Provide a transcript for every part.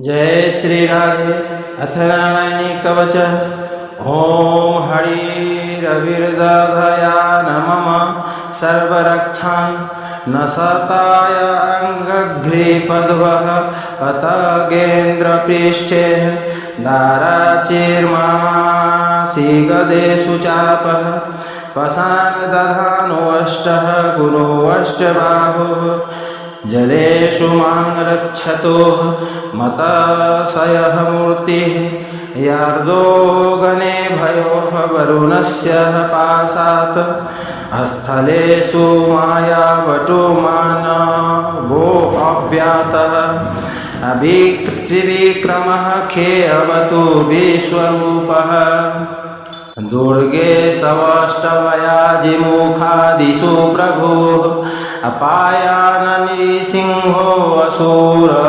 जय श्री राधे। अथ नारायणी कवच। ओम हरिरविर्दधया नमः सर्वरक्षां न सताय अंगघ्रिपद्वः पतगेन्द्रपृष्ठे दाराचिर्मासी गदेषु चापः पशान् दधानोऽष्टः गुणोऽष्टबाहुः जलेषु मां रक्षतो मतशयः मूर्तिः यार्दो गणे भयोः वरुणस्य पाशात् स्थलेषु मायावटो मानवो अव्यातः अभित्रिविक्रमः खेऽवतु विश्वरूपः दुर्गे सवष्टवयाजिमुखादिषु प्रभुः अपायाननिसिंहो असुरयूथपारिः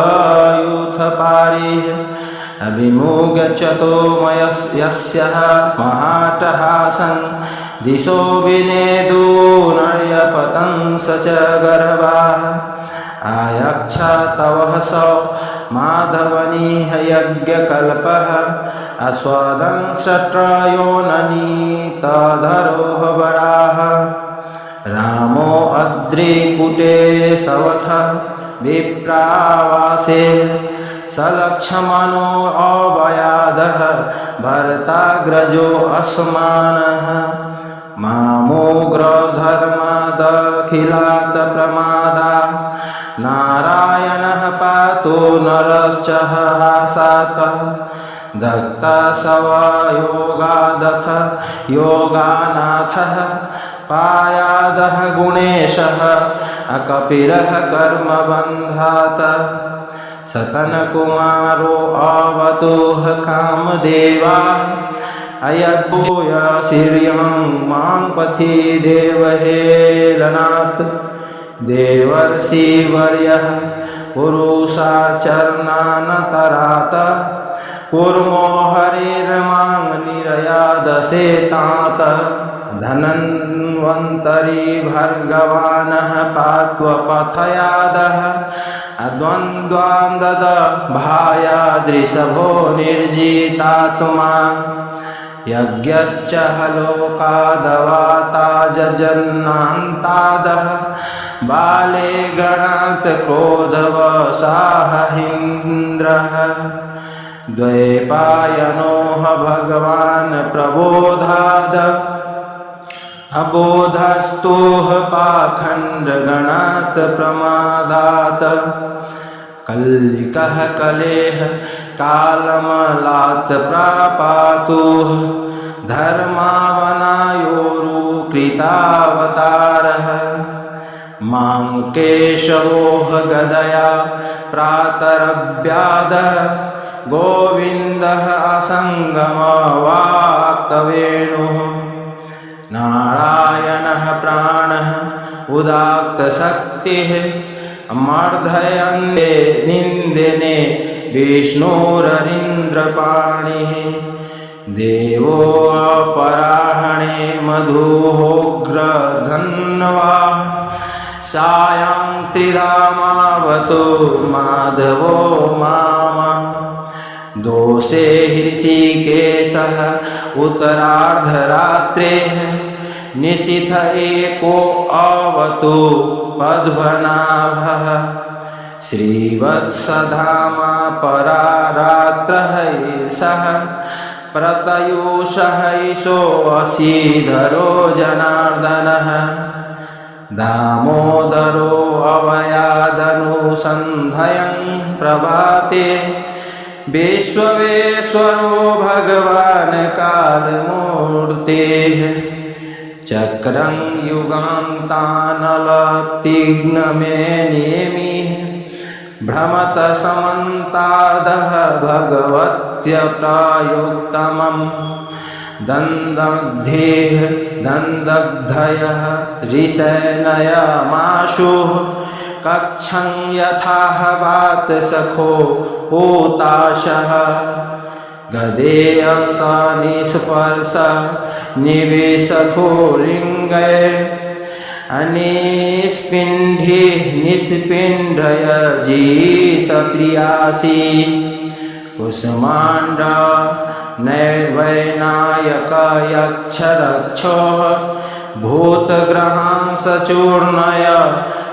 अभिमुगच्छतो यस्यः महाटहासं दिशो विनेदुर्यपतं स च गर्भाः आयक्षतवः सौ माधवनिह यज्ञकल्पः अस्वदंशत्रयोननीतधरोः वराः रामो अद्रिकुटे सवथ विप्रावासे सलक्ष्मणो अवयादः भरताग्रजो अस्मानः मामोग्रधर्मादखिलात् प्रमादा नारायणः पातु नरश्च हासात् दत्ता सवयोगादथ योगानाथः पायादः गुणेशः अकपिलः कर्मबन्धात् सतनकुमारो अवतुः कामदेवा अयद्भूय श्रियं मां पथि देवहेलनात् देवर्षिवर्यः पुरुषाचरणानतरात् कुर्मो हरिर्मां निर्यादशेतात् धन्वन्तरी भर्गवानः पात्वपथयादः अद्वन्द्वां ददभायादृषभो निर्जितात्मा यज्ञश्च हलोकादवाता जजन्नान्तादः बाले गणात् क्रोधवशाहीन्द्रः द्वैपायनो भगवान् प्रबोधाद अबोधस्तोः पाखण्डगणात् प्रमादात् कल्लिकः कलेः कालमलात् प्रापातुः धर्मावनायोरुकृतावतारः मां केशवोः गदया प्रातरव्यादः गोविन्दः असङ्गमवाक्तवेणुः नारायणः प्राणः उदात्तशक्तिः मर्धयन्ते निन्दिने विष्णुररीन्द्रपाणिः देवो अपराह्णे मधुहोग्रधन्वा सायां त्रिधामावतो माधवो मामा दोषे हृषिकेशः उत्तरार्धरात्रेः निशिथ एको अवतु पद्मनाभः श्रीवत्सधामा परारात्रः सः प्रतयुषः ईशोऽसीधरो जनार्दनः दामोदरो अवयादनुसन्धयं प्रभाते विश्वेश्वरो भगवान् कालमूर्तेः चक्रं युगान्तानलतिघ्नमेनेमिः भ्रमत समन्तादः भगवत्यप्रायुक्तमं दन्दग्धयः ऋषयनयमाशुः कक्षं यथाह वातसखो पूताशः गदेयस निस्पर्श निवेशथो लिङ्गे अनिस्पिण्ढि निस्पिण्डय जितप्रियासि कुसुमाण्ड नैर्वैनायक यक्षरक्षो भूतग्रहांस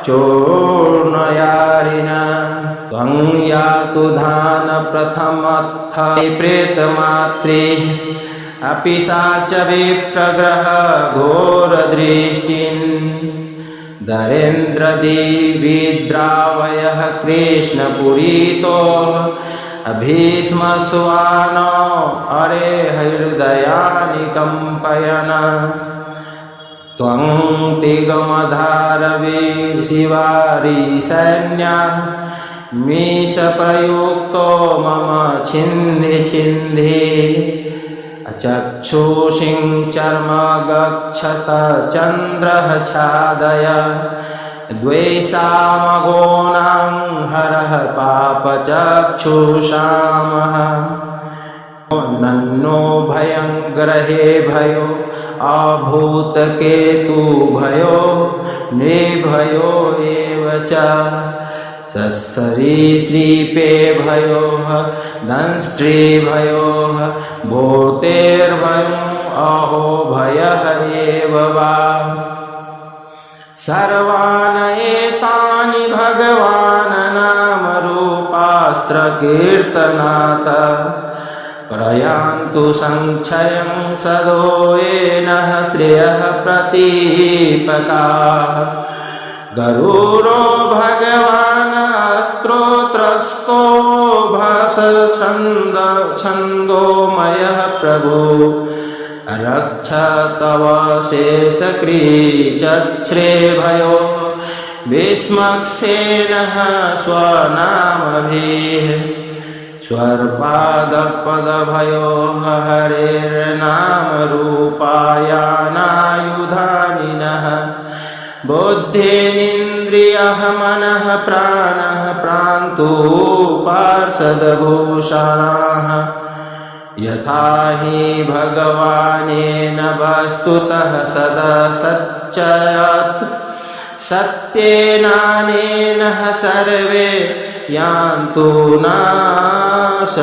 चूर्णयारिण त्वं यातु धान प्रथमत्थ प्रेतमात्रे अपि सा च विप्रग्रह घोरदृष्टिन् दरेन्द्रदिविद्रावयः कृष्णपुरीतो अभीष्मस्वानो अरे हृदयानि कम्पयन् त्वं तिगमधारवे शिवारि सैन्या मीशप्रयुक्तो मम छिन्धि छिन्धि चक्षुषिं चर्म गच्छत चन्द्रः छादय द्वैषामगोनां हरः पापचक्षुषामः नन्नो भयं ग्रहे भयो अभूतकेतु भयो निर्भयो एव च ससरीसृपे भयो दंष्ट्रे भयो भूतेर्भयं अहो भयः एव वा सर्वान् एतानि भगवान् नामरूपास्त्रकीर्तनात् प्रयान्तु संक्षयं सदो येनः श्रेयः प्रतीपकाः गरुरो भगवान् स्तोत्रस्थो भासछन्दोमयः प्रभो रक्ष तव शेषकृचच्छ्रे भयो भीष्मक्सेनः स्वनामभिः स्वर्पादपदभयो हरेर्नामरूपायानायुधानि नः बुद्धिरिन्द्रियः मनः प्राणः प्रान्तु पार्षदभूषणाः यथा हि भगवानेन वस्तुतः सदसच्चयत् सत्येनानेन सर्वे यान्तु नाशमुपद्रवाः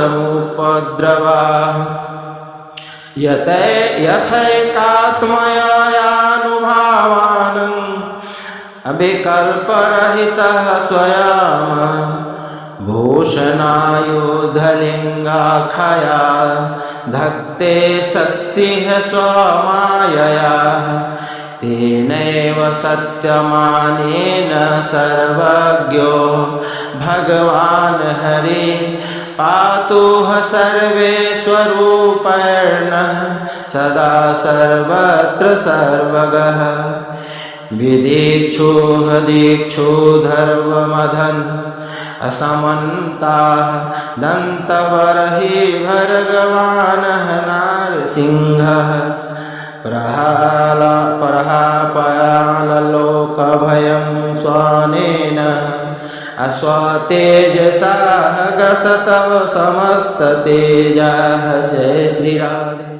यथैकात्मयानुभावान् अविकल्परहितः स्वयं भूषणायुधलिङ्गाखया धत्ते शक्तिः स्वमायया तेनैव सत्यमानेन सर्वज्ञो भगवान् हरि पातुः सर्वेश्वरूपेण सदा सर्वत्र सर्वगः विदीक्षुः दीक्षु धर्ममधन् असमन्ताः दन्तवरहि भगवानः नारसिंहः प्रहापयाललोकभयं स्वानेन अस्वतेजसा ग्रसतव समस्ततेजः जय श्री राधे।